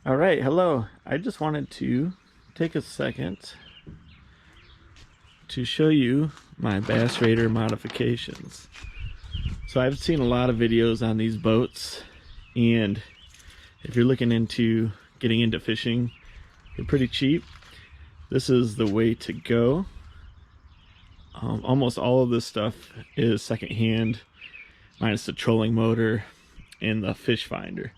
All right, hello. I just wanted to take a second to show you my Bass Raider modifications. So I've seen a lot of videos on these boats, and if you're looking into getting into fishing, they're pretty cheap. This is the way to go. Almost all of this stuff is secondhand, minus the trolling motor and the fish finder.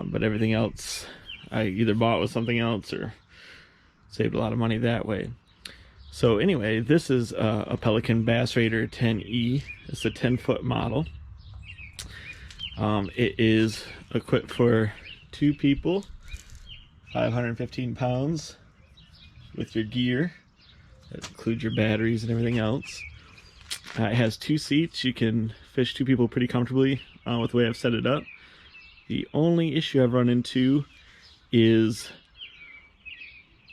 But everything else I either bought with something else or saved a lot of money that way. So anyway, this is a Pelican Bass Raider 10E. It's a 10-foot model. It is equipped for 2 people, 515 pounds, with your gear. That includes your batteries and everything else. It has 2 seats. You can fish 2 people pretty comfortably with the way I've set it up. The only issue I've run into is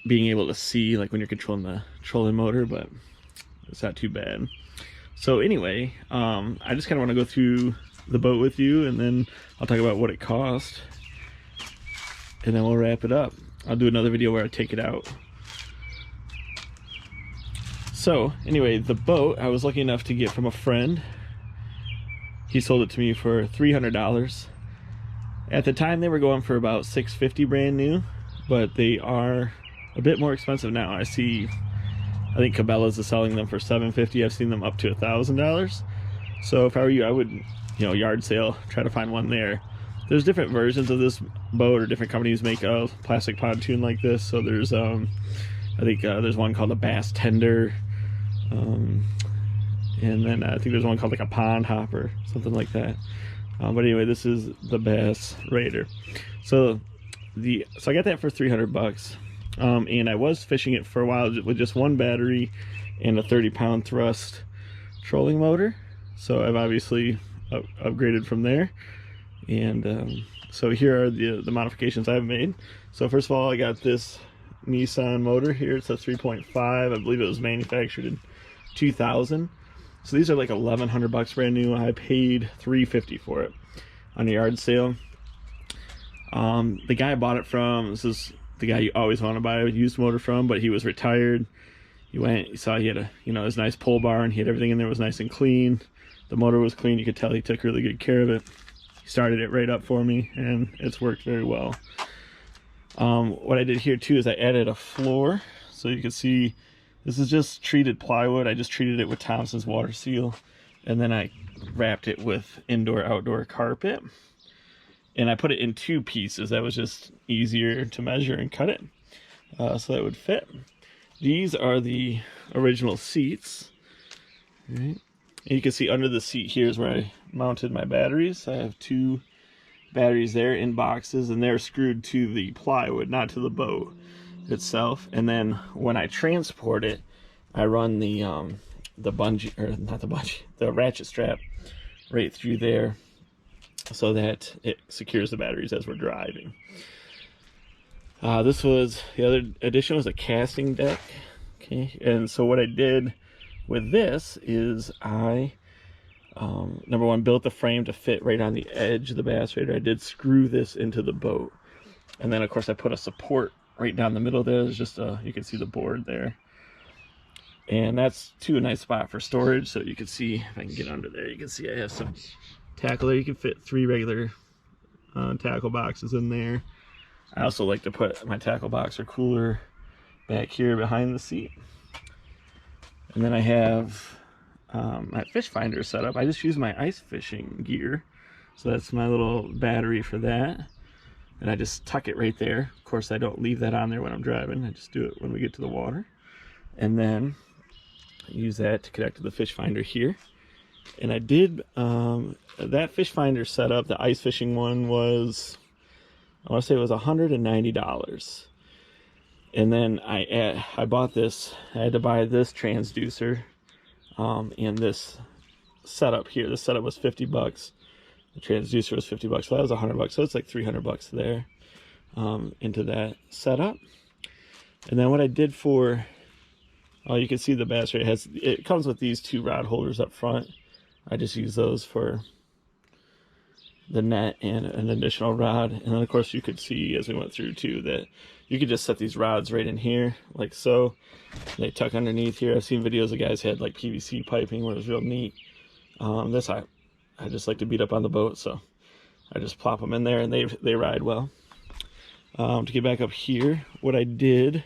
being able to see, like when you're controlling the trolling motor, but it's not too bad. So anyway, I just kind of want to go through the boat with you, and then I'll talk about what it cost, and then we'll wrap it up. I'll do another video where I take it out. So anyway, the boat I was lucky enough to get from a friend. He sold it to me for $300. At the time they were going for about $650 brand new, but they are a bit more expensive now. I think Cabela's is selling them for $750. I've seen them up to $1,000. So if I were you, I would, yard sale, try to find one there. There's different versions of this boat, or different companies make a plastic pontoon like this. So there's I think there's one called a Bass Tender, and then I think there's one called like a Pond Hopper, something like that. But anyway, this is the Bass Raider. So I got that for $300, and I was fishing it for a while with just one battery and a 30-pound thrust trolling motor. So I've obviously upgraded from there, and so here are the modifications I've made. So first of all, I got this Nissan motor here. It's a 3.5. I believe it was manufactured in 2000. So these are like $1,100 brand new. I paid $350 for it on a yard sale. The guy I bought it from, this is the guy you always want to buy a used motor from, but he was retired. You saw he had his nice pole bar, and he had everything in there was nice and clean. The motor was clean. You could tell he took really good care of it. He started it right up for me, and it's worked very well. What I did here too is I added a floor, so you can see this is just treated plywood. I just treated it with Thompson's water seal, and then I wrapped it with indoor-outdoor carpet. And I put it in 2 pieces. That was just easier to measure and cut it, so that would fit. These are the original seats. All right. And you can see under the seat here is where I mounted my batteries. I have 2 batteries there in boxes, and they're screwed to the plywood, not to the boat itself. And then when I transport it, I run the bungee, or not the bungee, the ratchet strap right through there, so that it secures the batteries as we're driving. The other addition was a casting deck. Okay, and so what I did with this is I number one, built the frame to fit right on the edge of the Bass Raider. I did screw this into the boat, and then of course I put a support right down the middle there. There's just you can see the board there, and that's a nice spot for storage. So you can see, if I can get under there, you can see I have some tackle there. You can fit 3 regular tackle boxes in there. I also like to put my tackle box or cooler back here behind the seat. And then I have my fish finder set up. I just use my ice fishing gear, so that's my little battery for that, and I just tuck it right there. Of course, I don't leave that on there when I'm driving. I just do it when we get to the water, and then use that to connect to the fish finder here. And I did that fish finder setup. The ice fishing one was, I want to say it was $190. And then I bought this. I had to buy this transducer and this setup here. The setup was $50. The transducer was $50, so that was $100. So it's like $300 there into that setup. And then what I did for, you can see the Bass Raider it comes with these 2 rod holders up front. I just use those for the net and an additional rod. And then of course you could see as we went through too that you could just set these rods right in here like so. They tuck underneath here. I've seen videos of guys had like PVC piping where it was real neat. This I just like to beat up on the boat, so I just plop them in there and they ride well. To get back up here, what I did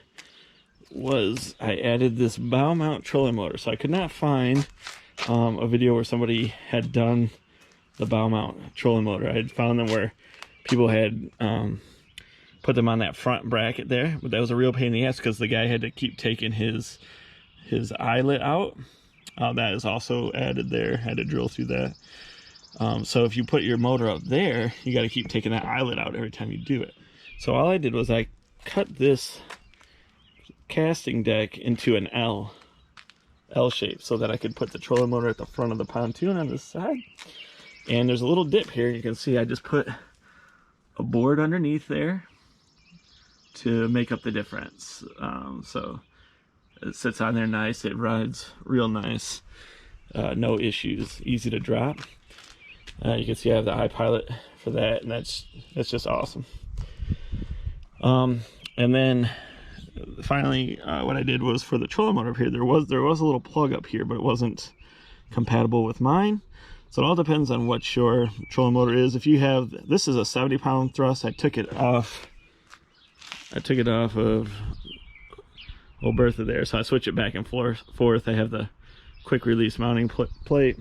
was I added this bow mount trolling motor. So I could not find a video where somebody had done the bow mount trolling motor. I had found them where people had put them on that front bracket there, but that was a real pain in the ass because the guy had to keep taking his eyelet out. That is also added there. Had to drill through that. So if you put your motor up there, you got to keep taking that eyelet out every time you do it. So all I did was I cut this casting deck into an L shape so that I could put the trolling motor at the front of the pontoon on this side. And there's a little dip here. You can see I just put a board underneath there to make up the difference. So it sits on there nice. It rides real nice. No issues. Easy to drop. You can see I have the iPilot for that, and that's just awesome. And then finally, what I did was for the trolling motor up here, there was a little plug up here, but it wasn't compatible with mine. So it all depends on what your trolling motor is. If you have, this is a 70-pound thrust. I took it off of old Bertha there, so I switch it back and forth. I have the quick release mounting plate.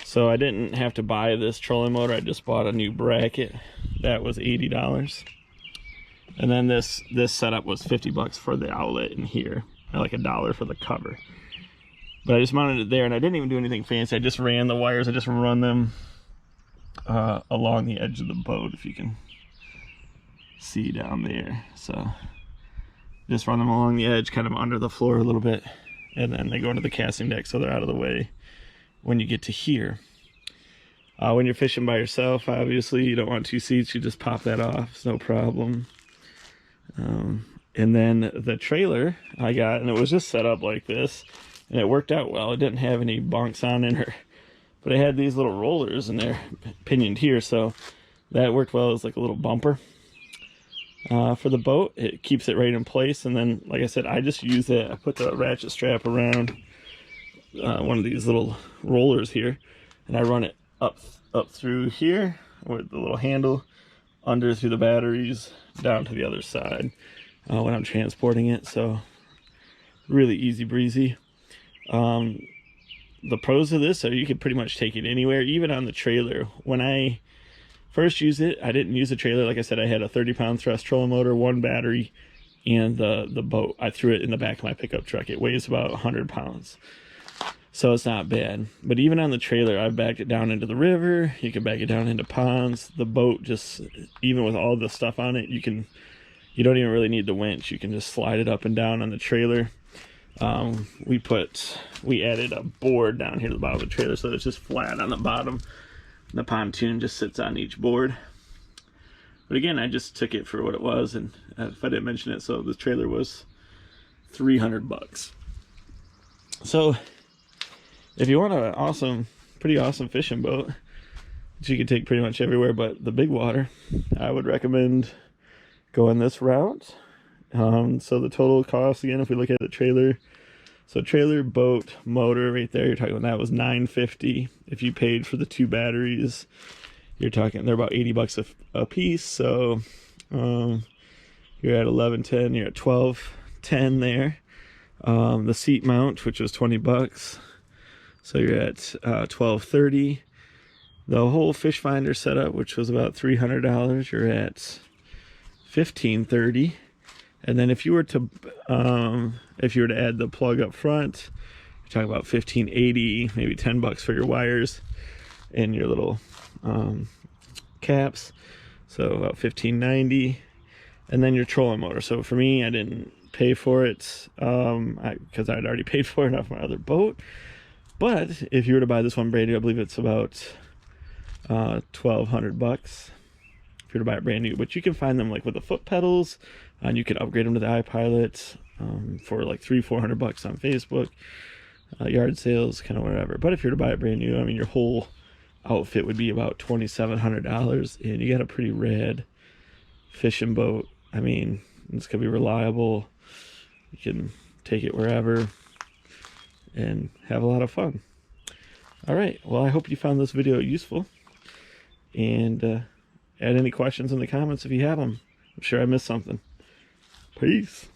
So I didn't have to buy this trolling motor. I just bought a new bracket. That was $80. And then this setup was $50 for the outlet in here, and like $1 for the cover. But I just mounted it there, and I didn't even do anything fancy. I just ran the wires. I just run them along the edge of the boat, if you can see down there. So just run them along the edge, kind of under the floor a little bit, and then they go into the casting deck so they're out of the way when you get to here. When you're fishing by yourself, obviously you don't want 2 seats. You just pop that off. It's no problem. And then the trailer I got, and it was just set up like this, and it worked out well. It didn't have any bunks on in her, but it had these little rollers and they're pinioned here, so that worked well as like a little bumper for the boat. It keeps it right in place. And then, like I said, I just use it. I put the ratchet strap around one of these little rollers here, and I run it up through here with the little handle under through the batteries down to the other side when I'm transporting it. So really easy breezy. The pros of this are you can pretty much take it anywhere, even on the trailer. When I first used it, I didn't use the trailer. Like I said, I had a 30-pound thrust trolling motor, 1 battery, and the boat. I threw it in the back of my pickup truck. It weighs about 100 pounds. So it's not bad. But even on the trailer, I've backed it down into the river. You can back it down into ponds. The boat, just even with all the stuff on it, you don't even really need the winch. You can just slide it up and down on the trailer. We added a board down here to the bottom of the trailer so that it's just flat on the bottom. The pontoon just sits on each board. But again, I just took it for what it was, and if I didn't mention it, so the trailer was $300. So if you want an pretty awesome fishing boat that you can take pretty much everywhere but the big water, I would recommend going this route. So the total cost, again, if we look at the trailer, so trailer, boat, motor right there, you're talking about that was $950. If you paid for the 2 batteries, you're talking, they're about $80 a piece. So you're at $11.10, you're at $12.10 there. The seat mount, which was $20, so you're at $12.30. The whole fish finder setup, which was about $300, you're at $15.30. And then if you were to add the plug up front, you're talking about $15.80, maybe $10 for your wires and your little caps, so about $15.90. And then your trolling motor. So for me, I didn't pay for it because I'd already paid for it off my other boat. But if you were to buy this one brand new, I believe it's about $1,200 if you were to buy it brand new. But you can find them like with the foot pedals, and you can upgrade them to the iPilot for like $300-400 on Facebook, yard sales, kind of wherever. But if you were to buy it brand new, I mean, your whole outfit would be about $2,700, and you got a pretty rad fishing boat. I mean, it's gonna be reliable. You can take it wherever and have a lot of fun. All right, well, I hope you found this video useful, and add any questions in the comments if you have them. I'm sure I missed something. Peace.